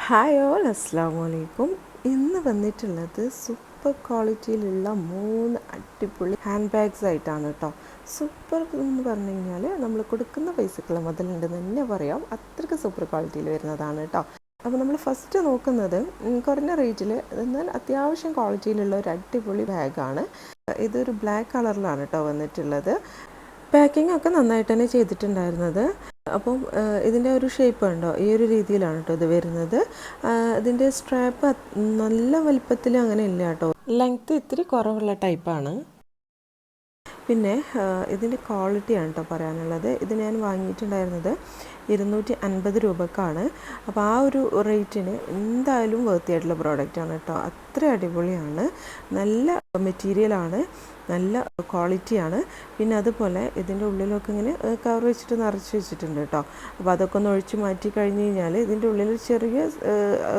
Hi all അസ്സാമു അലൈക്കും. ഇന്ന് വന്നിട്ടുള്ളത് സൂപ്പർ ക്വാളിറ്റിയിലുള്ള 3 അടിപൊളി ഹാൻഡ് ബാഗ്സ് ആയിട്ടാണ് കേട്ടോ. സൂപ്പർ എന്ന് പറഞ്ഞു കഴിഞ്ഞാൽ നമ്മൾ കൊടുക്കുന്ന പൈസക്കുള്ള മുതലുണ്ടെന്ന് തന്നെ പറയാം. അത്രയ്ക്ക് സൂപ്പർ ക്വാളിറ്റിയിൽ വരുന്നതാണ് കേട്ടോ. അപ്പോൾ നമ്മൾ ഫസ്റ്റ് നോക്കുന്നത് കുറഞ്ഞ റേറ്റിൽ എന്നാൽ അത്യാവശ്യം ക്വാളിറ്റിയിലുള്ള ഒരു അടിപൊളി ബാഗാണ്. ഇതൊരു ബ്ലാക്ക് കളറിലാണ് കേട്ടോ വന്നിട്ടുള്ളത്. പാക്കിംഗ് ഒക്കെ നന്നായിട്ട് തന്നെ ചെയ്തിട്ടുണ്ടായിരുന്നത്. അപ്പം ഇതിൻ്റെ ഒരു ഷേപ്പ് ഉണ്ടോ, ഈ ഒരു രീതിയിലാണ് കേട്ടോ ഇത് വരുന്നത്. ഇതിൻ്റെ സ്ട്രാപ്പ് നല്ല വലിപ്പത്തിൽ അങ്ങനെ ഇല്ല കേട്ടോ, ലെങ്ത്ത് ഇത്തിരി കുറവുള്ള ടൈപ്പാണ്. പിന്നെ ഇതിൻ്റെ ക്വാളിറ്റിയാണ് കേട്ടോ പറയാനുള്ളത്. ഇത് ഞാൻ വാങ്ങിയിട്ടുണ്ടായിരുന്നത് 250 രൂപക്കാണ്. അപ്പോൾ ആ ഒരു റേറ്റിന് എന്തായാലും വർത്തിയായിട്ടുള്ള പ്രോഡക്റ്റാണ് കേട്ടോ. അത്ര അടിപൊളിയാണ്, നല്ല മെറ്റീരിയലാണ്, നല്ല ക്വാളിറ്റിയാണ്. പിന്നെ അതുപോലെ ഇതിൻ്റെ ഉള്ളിലൊക്കെ ഇങ്ങനെ കവർ വെച്ചിട്ട് നിറച്ച് വെച്ചിട്ടുണ്ട് കേട്ടോ. അപ്പോൾ അതൊക്കെ ഒന്ന് ഒഴിച്ച് മാറ്റി കഴിഞ്ഞ് കഴിഞ്ഞാൽ ഇതിൻ്റെ ഉള്ളിൽ ചെറിയ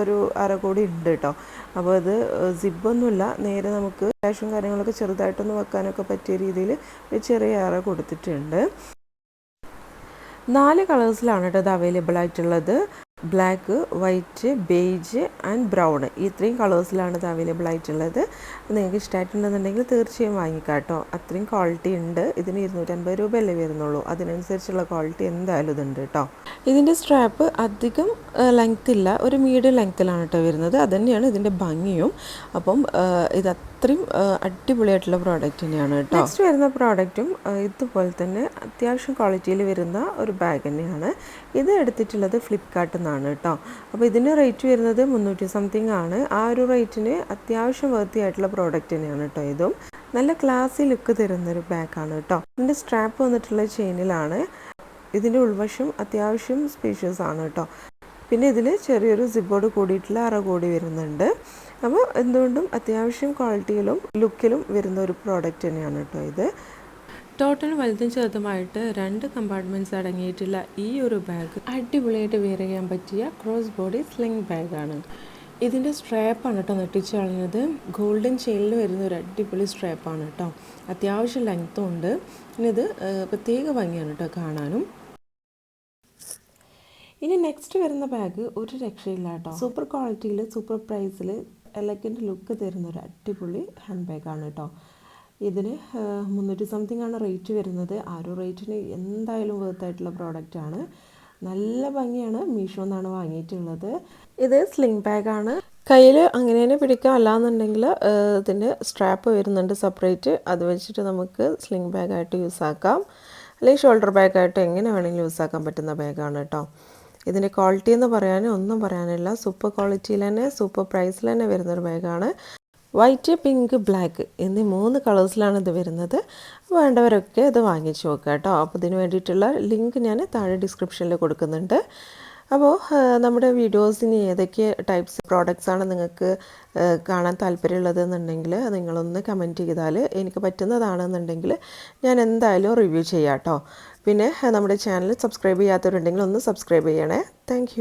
ഒരു അരകൂടി ഉണ്ട് കേട്ടോ. അപ്പോൾ അത് സിബൊന്നുമില്ല, നേരെ നമുക്ക് ക്യാഷും കാര്യങ്ങളൊക്കെ ചെറുതായിട്ടൊന്ന് വെക്കാനൊക്കെ പറ്റിയ രീതിയിൽ ഒരു ചെറിയ അറ കൊടുത്തിട്ടുണ്ട്. 4 കളേഴ്സിലാണ് കേട്ടോ ഇത് അവൈലബിൾ ആയിട്ടുള്ളത്. Black, white, beige and brown, ഈ 3 കളേഴ്സിലാണ് ഇത് അവൈലബിൾ ആയിട്ടുള്ളത്. നിങ്ങൾക്ക് ഇഷ്ടമായിട്ടുണ്ടെന്നുണ്ടെങ്കിൽ തീർച്ചയായും വാങ്ങിക്കാം കേട്ടോ. അത്രയും ക്വാളിറ്റി ഉണ്ട്. ഇതിന് 250 രൂപയല്ലേ വരുന്നുള്ളൂ, അതിനനുസരിച്ചുള്ള ക്വാളിറ്റി എന്തായാലും ഇതുണ്ട് കേട്ടോ. ഇതിൻ്റെ സ്ട്രാപ്പ് അധികം ലെങ്ത് ഇല്ല, ഒരു മീഡിയം ലെങ്ത്തിലാണ് കേട്ടോ വരുന്നത്. അതുതന്നെയാണ് ഇതിൻ്റെ ഭംഗിയും. അപ്പം ഇത് അത്രയും അടിപൊളിയായിട്ടുള്ള പ്രോഡക്റ്റ് തന്നെയാണ് കേട്ടോ. നെക്സ്റ്റ് വരുന്ന പ്രോഡക്റ്റും ഇതുപോലെ തന്നെ അത്യാവശ്യം ക്വാളിറ്റിയിൽ വരുന്ന ഒരു ബാഗ് തന്നെയാണ്. ഇത് എടുത്തിട്ടുള്ളത് ഫ്ലിപ്കാർട്ടിൽ നിന്നാണ് കേട്ടോ. അപ്പോൾ ഇതിന് റേറ്റ് വരുന്നത് 300 സംതിങ് ആണ്. ആ ഒരു റേറ്റിന് അത്യാവശ്യം വർത്തി ആയിട്ടുള്ള പ്രോഡക്റ്റ് തന്നെയാണ് കേട്ടോ. ഇതും നല്ല ക്ലാസി ലുക്ക് തരുന്നൊരു ബാഗാണ് കേട്ടോ. ഇതിൻ്റെ സ്ട്രാപ്പ് വന്നിട്ടുള്ള ചെയിനിലാണ്. ഇതിൻ്റെ ഉൾവശം അത്യാവശ്യം സ്പേഷ്യസ് ആണ് കേട്ടോ. പിന്നെ ഇതിൽ ചെറിയൊരു സിബോർഡ് കൂടിയിട്ടുള്ള അറ കൂടി വരുന്നുണ്ട്. അപ്പോൾ എന്തുകൊണ്ടും അത്യാവശ്യം ക്വാളിറ്റിയിലും ലുക്കിലും വരുന്ന ഒരു പ്രോഡക്റ്റ് തന്നെയാണ് കേട്ടോ ഇത്. ടോട്ടൽ വലുതും ചെറുതുമായിട്ട് 2 കമ്പാർട്ട്മെൻറ്റ്സ് അടങ്ങിയിട്ടുള്ള ഈ ഒരു ബാഗ് അടിപൊളിയായിട്ട് വെയർ ചെയ്യാൻ പറ്റിയ ക്രോസ് ബോഡി സ്ലിംഗ് ബാഗാണ്. ഇതിൻ്റെ സ്ട്രാപ്പാണ് കേട്ടോ നെട്ടിച്ച് കളഞ്ഞത്. ഗോൾഡൻ ചെയിനിൽ വരുന്ന ഒരു അടിപൊളി സ്ട്രാപ്പാണ് കേട്ടോ. അത്യാവശ്യം ലെങ്ത്തും ഉണ്ട്. പിന്നെ ഇത് പ്രത്യേക ഭംഗിയാണ് കേട്ടോ കാണാനും. ഇനി നെക്സ്റ്റ് വരുന്ന ബാഗ് ഒരു രക്ഷയില്ല കേട്ടോ. സൂപ്പർ ക്വാളിറ്റിയിൽ സൂപ്പർ പ്രൈസിൽ എലഗൻറ്റ് ലുക്ക് തരുന്ന ഒരു അടിപൊളി ഹാൻഡ് ബാഗാണ് കേട്ടോ. ഇതിന് 300 സംതിങ് ആണ് റേറ്റ് വരുന്നത്. ആ ഒരു റേറ്റിന് എന്തായാലും വർത്തായിട്ടുള്ള പ്രോഡക്റ്റാണ്. നല്ല ഭംഗിയാണ്. മീഷോ എന്നാണ് വാങ്ങിയിട്ടുള്ളത്. ഇത് സ്ലിംഗ് ബാഗാണ്. കയ്യിൽ അങ്ങനെ തന്നെ പിടിക്കാം, അല്ലാന്നുണ്ടെങ്കിൽ ഇതിൻ്റെ സ്ട്രാപ്പ് വരുന്നുണ്ട് സെപ്പറേറ്റ്. അത് വെച്ചിട്ട് നമുക്ക് സ്ലിംഗ് ബാഗായിട്ട് യൂസ് ആക്കാം, അല്ലെങ്കിൽ ഷോൾഡർ ബാഗായിട്ട് എങ്ങനെ വേണമെങ്കിലും യൂസ് ആക്കാൻ പറ്റുന്ന ബാഗാണ് കേട്ടോ. ഇതിൻ്റെ ക്വാളിറ്റി എന്ന് പറയാനും ഒന്നും പറയാനില്ല. സൂപ്പർ ക്വാളിറ്റിയിൽ തന്നെ സൂപ്പർ പ്രൈസിൽ തന്നെ വരുന്നൊരു ബാഗാണ്. വൈറ്റ്, പിങ്ക്, ബ്ലാക്ക് എന്നീ 3 കളേഴ്സിലാണ് ഇത് വരുന്നത്. വേണ്ടവരൊക്കെ ഇത് വാങ്ങിച്ച് നോക്കുക കേട്ടോ. അപ്പോൾ ഇതിന് വേണ്ടിയിട്ടുള്ള ലിങ്ക് ഞാൻ താഴെ ഡിസ്ക്രിപ്ഷനിൽ കൊടുക്കുന്നുണ്ട്. അപ്പോൾ നമ്മുടെ വീഡിയോസിന് ഏതൊക്കെ ടൈപ്സ് പ്രോഡക്റ്റ്സാണ് നിങ്ങൾക്ക് കാണാൻ താല്പര്യമുള്ളതെന്നുണ്ടെങ്കിൽ നിങ്ങളൊന്ന് കമൻറ്റ് ചെയ്താൽ എനിക്ക് പറ്റുന്നതാണെന്നുണ്ടെങ്കിൽ ഞാൻ എന്തായാലും റിവ്യൂ ചെയ്യാം കേട്ടോ. പിന്നെ നമ്മുടെ ചാനൽ സബ്സ്ക്രൈബ് ചെയ്യാത്തവരുണ്ടെങ്കിൽ ഒന്ന് സബ്സ്ക്രൈബ് ചെയ്യണേ. താങ്ക്